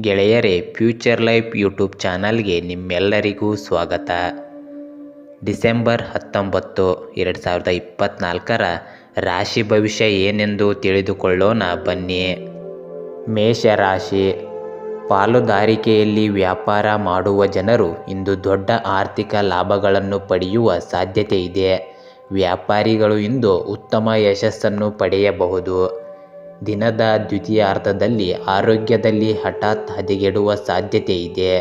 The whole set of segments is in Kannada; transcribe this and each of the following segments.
ಗೆಳೆಯರೇ, ಫ್ಯೂಚರ್ ಲೈಫ್ ಯೂಟ್ಯೂಬ್ ಚಾನಲ್ಗೆ ನಿಮ್ಮೆಲ್ಲರಿಗೂ ಸ್ವಾಗತ. ಡಿಸೆಂಬರ್ 19, 2024 ರಾಶಿ ಭವಿಷ್ಯ ಏನೆಂದು ತಿಳಿದುಕೊಳ್ಳೋಣ ಬನ್ನಿ. ಮೇಷರಾಶಿ. ಪಾಲುದಾರಿಕೆಯಲ್ಲಿ ವ್ಯಾಪಾರ ಮಾಡುವ ಜನರು ಇಂದು ದೊಡ್ಡ ಆರ್ಥಿಕ ಲಾಭಗಳನ್ನು ಪಡೆಯುವ ಸಾಧ್ಯತೆ ಇದೆ. ವ್ಯಾಪಾರಿಗಳು ಇಂದು ಉತ್ತಮ ಯಶಸ್ಸನ್ನು ಪಡೆಯಬಹುದು. ದಿನದ ದ್ವಿತೀಯಾರ್ಧದಲ್ಲಿ ಆರೋಗ್ಯದಲ್ಲಿ ಹಠಾತ್ ಹದಗೆಡುವ ಸಾಧ್ಯತೆ ಇದೆ.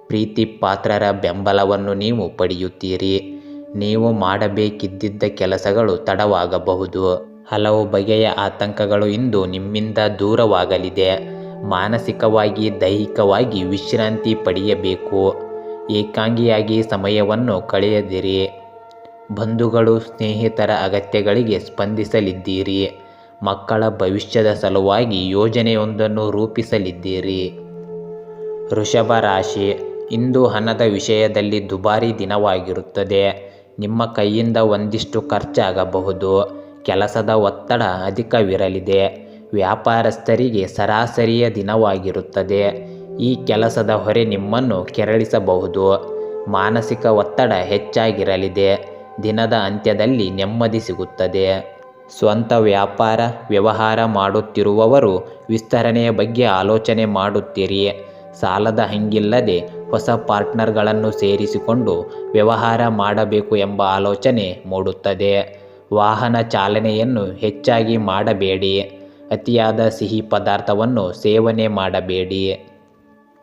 ಪ್ರೀತಿ ಪಾತ್ರರ ಬೆಂಬಲವನ್ನು ನೀವು ಪಡೆಯುತ್ತೀರಿ. ನೀವು ಮಾಡಬೇಕಿದ್ದ ಕೆಲಸಗಳು ತಡವಾಗಬಹುದು. ಹಲವು ಬಗೆಯ ಆತಂಕಗಳು ಇಂದು ನಿಮ್ಮಿಂದ ದೂರವಾಗಲಿದೆ. ಮಾನಸಿಕವಾಗಿ ದೈಹಿಕವಾಗಿ ವಿಶ್ರಾಂತಿ ಪಡೆಯಬೇಕು. ಏಕಾಂಗಿಯಾಗಿ ಸಮಯವನ್ನು ಕಳೆಯದಿರಿ. ಬಂಧುಗಳು ಸ್ನೇಹಿತರ ಅಗತ್ಯಗಳಿಗೆ ಸ್ಪಂದಿಸಲಿದ್ದೀರಿ. ಮಕ್ಕಳ ಭವಿಷ್ಯದ ಸಲುವಾಗಿ ಯೋಜನೆಯೊಂದನ್ನು ರೂಪಿಸಲಿದ್ದೀರಿ. ವೃಷಭ ರಾಶಿ. ಇಂದು ಹಣದ ವಿಷಯದಲ್ಲಿ ದುಬಾರಿ ದಿನವಾಗಿರುತ್ತದೆ. ನಿಮ್ಮ ಕೈಯಿಂದ ಒಂದಿಷ್ಟು ಖರ್ಚಾಗಬಹುದು. ಕೆಲಸದ ಒತ್ತಡ ಅಧಿಕವಿರಲಿದೆ. ವ್ಯಾಪಾರಸ್ಥರಿಗೆ ಸರಾಸರಿಯ ದಿನವಾಗಿರುತ್ತದೆ. ಈ ಕೆಲಸದ ಹೊರೆ ನಿಮ್ಮನ್ನು ಕೆರಳಿಸಬಹುದು. ಮಾನಸಿಕ ಒತ್ತಡ ಹೆಚ್ಚಾಗಿರಲಿದೆ. ದಿನದ ಅಂತ್ಯದಲ್ಲಿ ನೆಮ್ಮದಿ ಸಿಗುತ್ತದೆ. ಸ್ವಂತ ವ್ಯಾಪಾರ ವ್ಯವಹಾರ ಮಾಡುತ್ತಿರುವವರು ವಿಸ್ತರಣೆಯ ಬಗ್ಗೆ ಆಲೋಚನೆ ಮಾಡುತ್ತೀರಿ. ಸಾಲದ ಹಂಗಿಲ್ಲದೆ ಹೊಸ ಪಾರ್ಟ್ನರ್ಗಳನ್ನು ಸೇರಿಸಿಕೊಂಡು ವ್ಯವಹಾರ ಮಾಡಬೇಕು ಎಂಬ ಆಲೋಚನೆ ಮೂಡುತ್ತದೆ. ವಾಹನ ಚಾಲನೆಯನ್ನು ಹೆಚ್ಚಾಗಿ ಮಾಡಬೇಡಿ. ಅತಿಯಾದ ಸಿಹಿ ಪದಾರ್ಥವನ್ನು ಸೇವನೆ ಮಾಡಬೇಡಿ.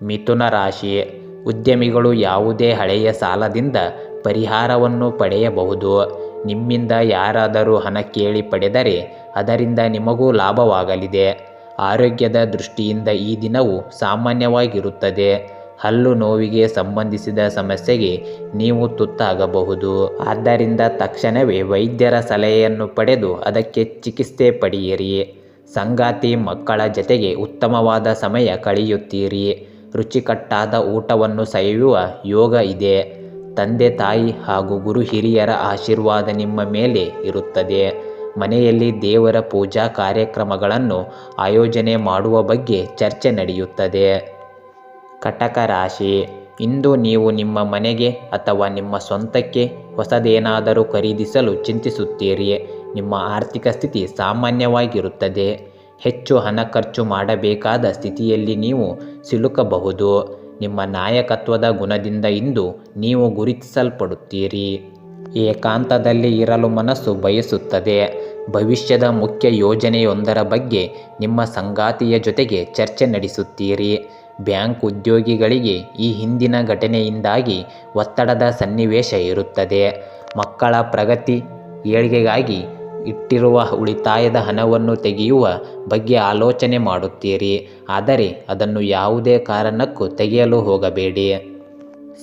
ಮಿಥುನ ರಾಶಿ. ಉದ್ಯಮಿಗಳು ಯಾವುದೇ ಹಳೆಯ ಸಾಲದಿಂದ ಪರಿಹಾರವನ್ನು ಪಡೆಯಬಹುದು. ನಿಮ್ಮಿಂದ ಯಾರಾದರೂ ಹಣ ಕೇಳಿ ಪಡೆದರೆ ಅದರಿಂದ ನಿಮಗೂ ಲಾಭವಾಗಲಿದೆ. ಆರೋಗ್ಯದ ದೃಷ್ಟಿಯಿಂದ ಈ ದಿನವು ಸಾಮಾನ್ಯವಾಗಿರುತ್ತದೆ. ಹಲ್ಲು ನೋವಿಗೆ ಸಂಬಂಧಿಸಿದ ಸಮಸ್ಯೆಗೆ ನೀವು ತುತ್ತಾಗಬಹುದು. ಆದ್ದರಿಂದ ತಕ್ಷಣವೇ ವೈದ್ಯರ ಸಲಹೆಯನ್ನು ಪಡೆದು ಅದಕ್ಕೆ ಚಿಕಿತ್ಸೆ ಪಡೆಯಿರಿ. ಸಂಗಾತಿ ಮಕ್ಕಳ ಜತೆಗೆ ಉತ್ತಮವಾದ ಸಮಯ ಕಳೆಯುತ್ತೀರಿ. ರುಚಿಕಟ್ಟಾದ ಊಟವನ್ನು ಸವಿಯುವ ಯೋಗ ಇದೆ. ತಂದೆ ತಾಯಿ ಹಾಗೂ ಗುರು ಹಿರಿಯರ ಆಶೀರ್ವಾದ ನಿಮ್ಮ ಮೇಲೆ ಇರುತ್ತದೆ. ಮನೆಯಲ್ಲಿ ದೇವರ ಪೂಜಾ ಕಾರ್ಯಕ್ರಮಗಳನ್ನು ಆಯೋಜನೆ ಮಾಡುವ ಬಗ್ಗೆ ಚರ್ಚೆ ನಡೆಯುತ್ತದೆ. ಕಟಕ ರಾಶಿ. ಇಂದು ನೀವು ನಿಮ್ಮ ಮನೆಗೆ ಅಥವಾ ನಿಮ್ಮ ಸ್ವಂತಕ್ಕೆ ಹೊಸದೇನಾದರೂ ಖರೀದಿಸಲು ಚಿಂತಿಸುತ್ತೀರಿ. ನಿಮ್ಮ ಆರ್ಥಿಕ ಸ್ಥಿತಿ ಸಾಮಾನ್ಯವಾಗಿರುತ್ತದೆ. ಹೆಚ್ಚು ಹಣ ಖರ್ಚು ಮಾಡಬೇಕಾದ ಸ್ಥಿತಿಯಲ್ಲಿ ನೀವು ಸಿಲುಕಬಹುದು. ನಿಮ್ಮ ನಾಯಕತ್ವದ ಗುಣದಿಂದ ಇಂದು ನೀವು ಗುರುತಿಸಲ್ಪಡುತ್ತೀರಿ. ಏಕಾಂತದಲ್ಲಿ ಇರಲು ಮನಸ್ಸು ಬಯಸುತ್ತದೆ. ಭವಿಷ್ಯದ ಮುಖ್ಯ ಯೋಜನೆಯೊಂದರ ಬಗ್ಗೆ ನಿಮ್ಮ ಸಂಗಾತಿಯ ಜೊತೆಗೆ ಚರ್ಚೆ ನಡೆಸುತ್ತೀರಿ. ಬ್ಯಾಂಕ್ ಉದ್ಯೋಗಿಗಳಿಗೆ ಈ ಹಿಂದಿನ ಘಟನೆಯಿಂದಾಗಿ ಒತ್ತಡದ ಸನ್ನಿವೇಶ ಇರುತ್ತದೆ. ಮಕ್ಕಳ ಪ್ರಗತಿ ಏಳಿಗೆಗಾಗಿ ಇಟ್ಟಿರುವ ಉಳಿತಾಯದ ಹಣವನ್ನು ತೆಗೆಯುವ ಬಗ್ಗೆ ಆಲೋಚನೆ ಮಾಡುತ್ತೀರಿ. ಆದರೆ ಅದನ್ನು ಯಾವುದೇ ಕಾರಣಕ್ಕೂ ತೆಗೆಯಲು ಹೋಗಬೇಡಿ.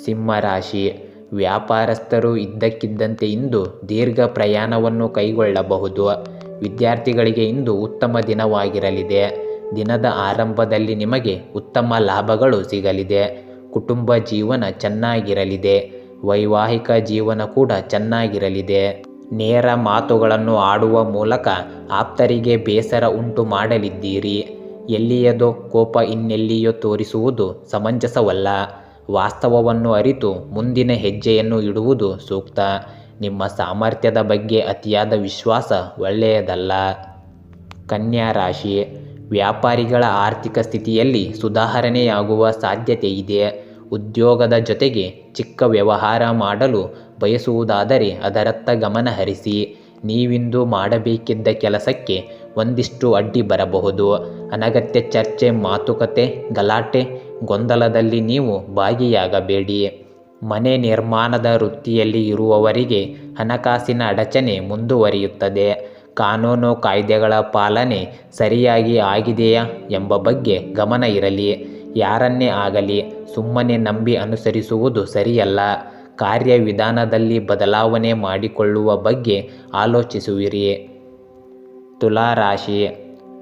ಸಿಂಹರಾಶಿ. ವ್ಯಾಪಾರಸ್ಥರು ಇದ್ದಕ್ಕಿದ್ದಂತೆ ಇಂದು ದೀರ್ಘ ಪ್ರಯಾಣವನ್ನು ಕೈಗೊಳ್ಳಬಹುದು. ವಿದ್ಯಾರ್ಥಿಗಳಿಗೆ ಇಂದು ಉತ್ತಮ ದಿನವಾಗಿರಲಿದೆ. ದಿನದ ಆರಂಭದಲ್ಲಿ ನಿಮಗೆ ಉತ್ತಮ ಲಾಭಗಳು ಸಿಗಲಿದೆ. ಕುಟುಂಬ ಜೀವನ ಚೆನ್ನಾಗಿರಲಿದೆ. ವೈವಾಹಿಕ ಜೀವನ ಕೂಡ ಚೆನ್ನಾಗಿರಲಿದೆ. ನೇರ ಮಾತುಗಳನ್ನು ಆಡುವ ಮೂಲಕ ಆಪ್ತರಿಗೆ ಬೇಸರ ಉಂಟು ಮಾಡಲಿದ್ದೀರಿ. ಎಲ್ಲಿಯದೋ ಕೋಪ ಇನ್ನೆಲ್ಲಿಯೋ ತೋರಿಸುವುದು ಸಮಂಜಸವಲ್ಲ. ವಾಸ್ತವವನ್ನು ಅರಿತು ಮುಂದಿನ ಹೆಜ್ಜೆಯನ್ನು ಇಡುವುದು ಸೂಕ್ತ. ನಿಮ್ಮ ಸಾಮರ್ಥ್ಯದ ಬಗ್ಗೆ ಅತಿಯಾದ ವಿಶ್ವಾಸ ಒಳ್ಳೆಯದಲ್ಲ. ಕನ್ಯಾ ರಾಶಿ. ವ್ಯಾಪಾರಿಗಳ ಆರ್ಥಿಕ ಸ್ಥಿತಿಯಲ್ಲಿ ಸುಧಾರಣೆಯಾಗುವ ಸಾಧ್ಯತೆ ಇದೆ. ಉದ್ಯೋಗದ ಜೊತೆಗೆ ಚಿಕ್ಕ ವ್ಯವಹಾರ ಮಾಡಲು ಬಯಸುವುದಾದರೆ ಅದರತ್ತ ಗಮನ ಹರಿಸಿ. ನೀವಿಂದು ಮಾಡಬೇಕಿದ್ದ ಕೆಲಸಕ್ಕೆ ಒಂದಿಷ್ಟು ಅಡ್ಡಿ ಬರಬಹುದು. ಅನಗತ್ಯ ಚರ್ಚೆ, ಮಾತುಕತೆ, ಗಲಾಟೆ, ಗೊಂದಲದಲ್ಲಿ ನೀವು ಭಾಗಿಯಾಗಬೇಡಿ. ಮನೆ ನಿರ್ಮಾಣದ ವೃತ್ತಿಯಲ್ಲಿ ಇರುವವರಿಗೆ ಹಣಕಾಸಿನ ಅಡಚಣೆ ಮುಂದುವರಿಯುತ್ತದೆ. ಕಾನೂನು ಕಾಯ್ದೆಗಳ ಪಾಲನೆ ಸರಿಯಾಗಿ ಆಗಿದೆಯಾ ಎಂಬ ಬಗ್ಗೆ ಗಮನ ಇರಲಿ. ಯಾರನ್ನೇ ಆಗಲಿ ಸುಮ್ಮನೆ ನಂಬಿ ಅನುಸರಿಸುವುದು ಸರಿಯಲ್ಲ. ಕಾರ್ಯವಿಧಾನದಲ್ಲಿ ಬದಲಾವಣೆ ಮಾಡಿಕೊಳ್ಳುವ ಬಗ್ಗೆ ಆಲೋಚಿಸುವಿರಿ. ತುಲಾ ರಾಶಿ.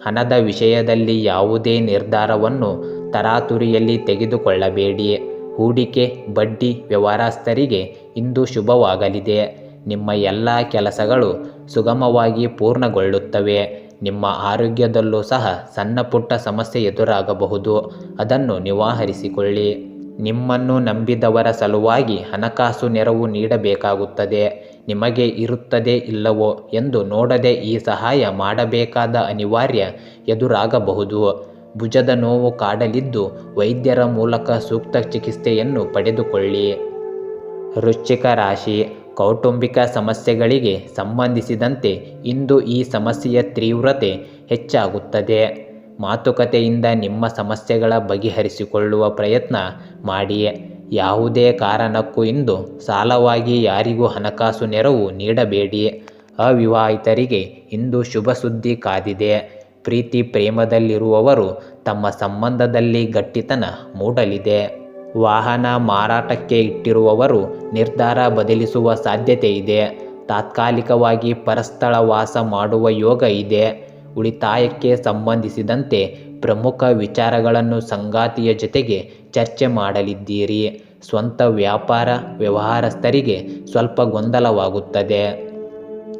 ಹಣದ ವಿಷಯದಲ್ಲಿ ಯಾವುದೇ ನಿರ್ಧಾರವನ್ನು ತರಾತುರಿಯಲ್ಲಿ ತೆಗೆದುಕೊಳ್ಳಬೇಡಿ. ಹೂಡಿಕೆ ಬಡ್ಡಿ ವ್ಯವಹಾರಸ್ಥರಿಗೆ ಇಂದು ಶುಭವಾಗಲಿದೆ. ನಿಮ್ಮ ಎಲ್ಲ ಕೆಲಸಗಳು ಸುಗಮವಾಗಿ ಪೂರ್ಣಗೊಳ್ಳುತ್ತವೆ. ನಿಮ್ಮ ಆರೋಗ್ಯದಲ್ಲೂ ಸಹ ಸಣ್ಣ ಪುಟ್ಟ ಸಮಸ್ಯೆ ಎದುರಾಗಬಹುದು. ಅದನ್ನು ನಿವಾರಿಸಿಕೊಳ್ಳಿ. ನಿಮ್ಮನ್ನು ನಂಬಿದವರ ಸಲುವಾಗಿ ಹಣಕಾಸು ನೆರವು ನೀಡಬೇಕಾಗುತ್ತದೆ. ನಿಮಗೆ ಇರುತ್ತದೆ ಇಲ್ಲವೋ ಎಂದು ನೋಡದೆ ಈ ಸಹಾಯ ಮಾಡಬೇಕಾದ ಅನಿವಾರ್ಯ ಎದುರಾಗಬಹುದು. ಭುಜದ ನೋವು ಕಾಡಲಿದ್ದು ವೈದ್ಯರ ಮೂಲಕ ಸೂಕ್ತ ಚಿಕಿತ್ಸೆಯನ್ನು ಪಡೆದುಕೊಳ್ಳಿ. ವೃಶ್ಚಿಕ ರಾಶಿ, ಕೌಟುಂಬಿಕ ಸಮಸ್ಯೆಗಳಿಗೆ ಸಂಬಂಧಿಸಿದಂತೆ ಇಂದು ಈ ಸಮಸ್ಯೆಯ ತೀವ್ರತೆ ಹೆಚ್ಚಾಗುತ್ತದೆ. ಮಾತುಕತೆಯಿಂದ ನಿಮ್ಮ ಸಮಸ್ಯೆಗಳ ಬಗೆಹರಿಸಿಕೊಳ್ಳುವ ಪ್ರಯತ್ನ ಮಾಡಿ. ಯಾವುದೇ ಕಾರಣಕ್ಕೂ ಇಂದು ಸಾಲವಾಗಿ ಯಾರಿಗೂ ಹಣಕಾಸು ನೆರವು ನೀಡಬೇಡಿ. ಅವಿವಾಹಿತರಿಗೆ ಇಂದು ಶುಭ ಸುದ್ದಿ ಕಾದಿದೆ. ಪ್ರೀತಿ ಪ್ರೇಮದಲ್ಲಿರುವವರು ತಮ್ಮ ಸಂಬಂಧದಲ್ಲಿ ಗಟ್ಟಿತನ ಮೂಡಲಿದೆ. ವಾಹನ ಮಾರಾಟಕ್ಕೆ ಇಟ್ಟಿರುವವರು ನಿರ್ಧಾರ ಬದಲಿಸುವ ಸಾಧ್ಯತೆ ಇದೆ. ತಾತ್ಕಾಲಿಕವಾಗಿ ಪರಸ್ಥಳ ವಾಸ ಮಾಡುವ ಯೋಗ ಇದೆ. ಉಳಿತಾಯಕ್ಕೆ ಸಂಬಂಧಿಸಿದಂತೆ ಪ್ರಮುಖ ವಿಚಾರಗಳನ್ನು ಸಂಗಾತಿಯ ಜೊತೆಗೆ ಚರ್ಚೆ ಮಾಡಲಿದ್ದೀರಿ. ಸ್ವಂತ ವ್ಯಾಪಾರ ವ್ಯವಹಾರಸ್ಥರಿಗೆ ಸ್ವಲ್ಪ ಗೊಂದಲವಾಗುತ್ತದೆ.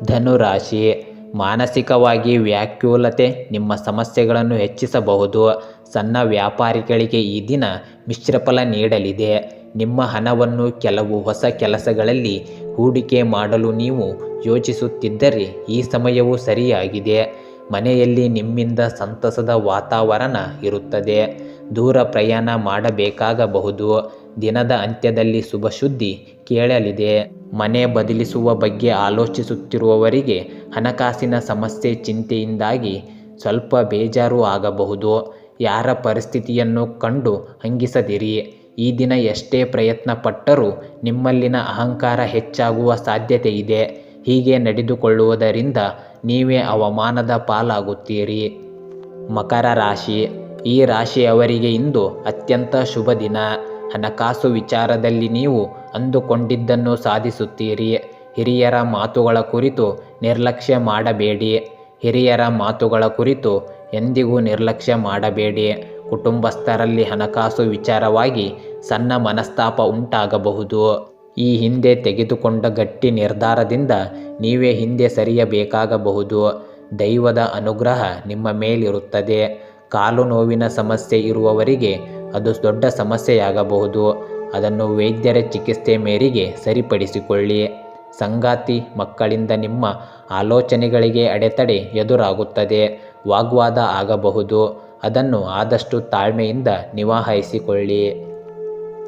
ಧನುರಾಶಿ, ಮಾನಸಿಕವಾಗಿ ವ್ಯಾಕುಲತೆ ನಿಮ್ಮ ಸಮಸ್ಯೆಗಳನ್ನು ಹೆಚ್ಚಿಸಬಹುದು. ಸಣ್ಣ ವ್ಯಾಪಾರಿಗಳಿಗೆ ಈ ದಿನ ಮಿಶ್ರಫಲ ನೀಡಲಿದೆ. ನಿಮ್ಮ ಹಣವನ್ನು ಕೆಲವು ಹೊಸ ಕೆಲಸಗಳಲ್ಲಿ ಹೂಡಿಕೆ ಮಾಡಲು ನೀವು ಯೋಚಿಸುತ್ತಿದ್ದರೆ ಈ ಸಮಯವು ಸರಿಯಾಗಿದೆ. ಮನೆಯಲ್ಲಿ ನಿಮ್ಮಿಂದ ಸಂತಸದ ವಾತಾವರಣ ಇರುತ್ತದೆ. ದೂರ ಪ್ರಯಾಣ ಮಾಡಬೇಕಾಗಬಹುದು. ದಿನದ ಅಂತ್ಯದಲ್ಲಿ ಶುಭ ಸುದ್ದಿ ಕೇಳಲಿದೆ. ಮನೆ ಬದಲಿಸುವ ಬಗ್ಗೆ ಆಲೋಚಿಸುತ್ತಿರುವವರಿಗೆ ಹಣಕಾಸಿನ ಸಮಸ್ಯೆ ಚಿಂತೆಯಿಂದಾಗಿ ಸ್ವಲ್ಪ ಬೇಜಾರು ಆಗಬಹುದು. ಯಾರ ಪರಿಸ್ಥಿತಿಯನ್ನು ಕಂಡು ಹಂಗಿಸದಿರಿ. ಈ ದಿನ ಎಷ್ಟೇ ಪ್ರಯತ್ನ ಪಟ್ಟರೂ ನಿಮ್ಮಲ್ಲಿನ ಅಹಂಕಾರ ಹೆಚ್ಚಾಗುವ ಸಾಧ್ಯತೆ ಇದೆ. ಹೀಗೆ ನಡೆದುಕೊಳ್ಳುವುದರಿಂದ ನೀವೇ ಅವಮಾನದ ಪಾಲಾಗುತ್ತೀರಿ. ಮಕರ ರಾಶಿ, ಈ ರಾಶಿಯವರಿಗೆ ಇಂದು ಅತ್ಯಂತ ಶುಭ ದಿನ. ಹಣಕಾಸು ವಿಚಾರದಲ್ಲಿ ನೀವು ಅಂದುಕೊಂಡಿದ್ದನ್ನು ಸಾಧಿಸುತ್ತೀರಿ. ಹಿರಿಯರ ಮಾತುಗಳ ಕುರಿತು ನಿರ್ಲಕ್ಷ್ಯ ಮಾಡಬೇಡಿ. ಹಿರಿಯರ ಮಾತುಗಳ ಕುರಿತು ಎಂದಿಗೂ ನಿರ್ಲಕ್ಷ್ಯ ಮಾಡಬೇಡಿ. ಕುಟುಂಬಸ್ಥರಲ್ಲಿ ಹಣಕಾಸು ವಿಚಾರವಾಗಿ ಸಣ್ಣ ಮನಸ್ತಾಪ ಉಂಟಾಗಬಹುದು. ಈ ಹಿಂದೆ ತೆಗೆದುಕೊಂಡ ಗಟ್ಟಿ ನಿರ್ಧಾರದಿಂದ ನೀವೇ ಹಿಂದೆ ಸರಿಯಬೇಕಾಗಬಹುದು. ದೈವದ ಅನುಗ್ರಹ ನಿಮ್ಮ ಮೇಲಿರುತ್ತದೆ. ಕಾಲು ನೋವಿನ ಸಮಸ್ಯೆ ಇರುವವರಿಗೆ ಅದು ದೊಡ್ಡ ಸಮಸ್ಯೆಯಾಗಬಹುದು. ಅದನ್ನು ವೈದ್ಯರ ಚಿಕಿತ್ಸೆ ಮೇರೆಗೆ ಸರಿಪಡಿಸಿಕೊಳ್ಳಿ. ಸಂಗಾತಿ ಮಕ್ಕಳಿಂದ ನಿಮ್ಮ ಆಲೋಚನೆಗಳಿಗೆ ಅಡೆತಡೆ ಎದುರಾಗುತ್ತದೆ. ವಾಗ್ವಾದ ಆಗಬಹುದು. ಅದನ್ನು ಆದಷ್ಟು ತಾಳ್ಮೆಯಿಂದ ನಿವಾರಿಸಿಕೊಳ್ಳಿ.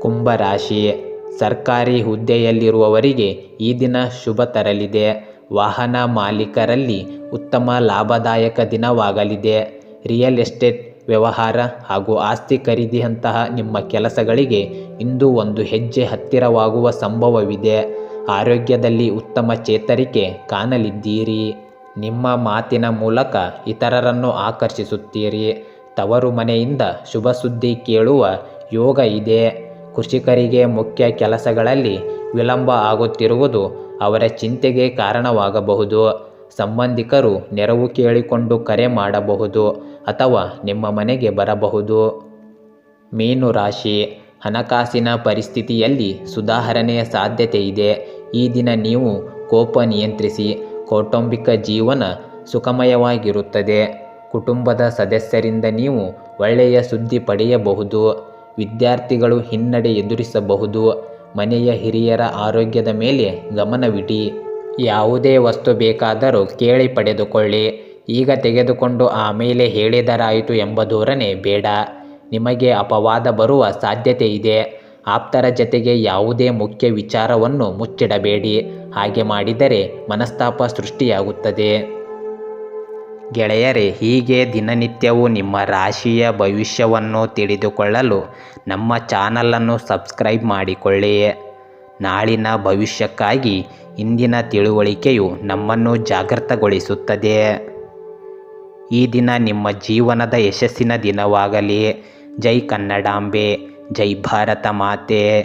ಕುಂಭರಾಶಿ, ಸರ್ಕಾರಿ ಹುದ್ದೆಯಲ್ಲಿರುವವರಿಗೆ ಈ ದಿನ ಶುಭ ತರಲಿದೆ. ವಾಹನ ಮಾಲೀಕರಲ್ಲಿ ಉತ್ತಮ ಲಾಭದಾಯಕ ದಿನವಾಗಲಿದೆ. ರಿಯಲ್ ಎಸ್ಟೇಟ್ ವ್ಯವಹಾರ ಹಾಗೂ ಆಸ್ತಿ ಖರೀದಿಯಂತಹ ನಿಮ್ಮ ಕೆಲಸಗಳಿಗೆ ಇಂದು ಒಂದು ಹೆಜ್ಜೆ ಹತ್ತಿರವಾಗುವ ಸಂಭವವಿದೆ. ಆರೋಗ್ಯದಲ್ಲಿ ಉತ್ತಮ ಚೇತರಿಕೆ ಕಾಣಲಿದ್ದೀರಿ. ನಿಮ್ಮ ಮಾತಿನ ಮೂಲಕ ಇತರರನ್ನು ಆಕರ್ಷಿಸುತ್ತೀರಿ. ತವರು ಮನೆಯಿಂದ ಶುಭ ಸುದ್ದಿ ಕೇಳುವ ಯೋಗ ಇದೆ. ಕೃಷಿಕರಿಗೆ ಮುಖ್ಯ ಕೆಲಸಗಳಲ್ಲಿ ವಿಳಂಬ ಆಗುತ್ತಿರುವುದು ಅವರ ಚಿಂತೆಗೆ ಕಾರಣವಾಗಬಹುದು. ಸಂಬಂಧಿಕರು ನೆರವು ಕೇಳಿಕೊಂಡು ಕರೆ ಮಾಡಬಹುದು ಅಥವಾ ನಿಮ್ಮ ಮನೆಗೆ ಬರಬಹುದು. ಮೀನು ರಾಶಿ, ಹಣಕಾಸಿನ ಪರಿಸ್ಥಿತಿಯಲ್ಲಿ ಸುಧಾರಣೆಯ ಸಾಧ್ಯತೆ ಇದೆ. ಈ ದಿನ ನೀವು ಕೋಪ ನಿಯಂತ್ರಿಸಿ. ಕೌಟುಂಬಿಕ ಜೀವನ ಸುಖಮಯವಾಗಿರುತ್ತದೆ. ಕುಟುಂಬದ ಸದಸ್ಯರಿಂದ ನೀವು ಒಳ್ಳೆಯ ಸುದ್ದಿ ಪಡೆಯಬಹುದು. ವಿದ್ಯಾರ್ಥಿಗಳು ಹಿನ್ನಡೆ ಎದುರಿಸಬಹುದು. ಮನೆಯ ಹಿರಿಯರ ಆರೋಗ್ಯದ ಮೇಲೆ ಗಮನವಿಡಿ. ಯಾವುದೇ ವಸ್ತು ಬೇಕಾದರೂ ಕೇಳಿ ಪಡೆದುಕೊಳ್ಳಿ. ಈಗ ತೆಗೆದುಕೊಂಡು ಆಮೇಲೆ ಹೇಳಿದರಾಯಿತು ಎಂಬ ಧೋರಣೆ ಬೇಡ. ನಿಮಗೆ ಅಪವಾದ ಬರುವ ಸಾಧ್ಯತೆ ಇದೆ. ಆಪ್ತರ ಜತೆಗೆ ಯಾವುದೇ ಮುಖ್ಯ ವಿಚಾರವನ್ನು ಮುಚ್ಚಿಡಬೇಡಿ. ಹಾಗೆ ಮಾಡಿದರೆ ಮನಸ್ತಾಪ ಸೃಷ್ಟಿಯಾಗುತ್ತದೆ. ಗೆಳೆಯರೇ, ಹೀಗೆ ದಿನನಿತ್ಯವೂ ನಿಮ್ಮ ರಾಶಿಯ ಭವಿಷ್ಯವನ್ನು ತಿಳಿದುಕೊಳ್ಳಲು ನಮ್ಮ ಚಾನಲನ್ನು ಸಬ್ಸ್ಕ್ರೈಬ್ ಮಾಡಿಕೊಳ್ಳಿ. ನಾಳಿನ ಭವಿಷ್ಯಕ್ಕಾಗಿ ಇಂದಿನ ತಿಳುವಳಿಕೆಯು ನಮ್ಮನ್ನು ಜಾಗೃತಗೊಳಿಸುತ್ತದೆ. ಈ ದಿನ ನಿಮ್ಮ ಜೀವನದ ಯಶಸ್ಸಿನ ದಿನವಾಗಲಿ. ಜೈ ಕನ್ನಡಾಂಬೆ, ಜೈ ಭಾರತ ಮಾತೆ.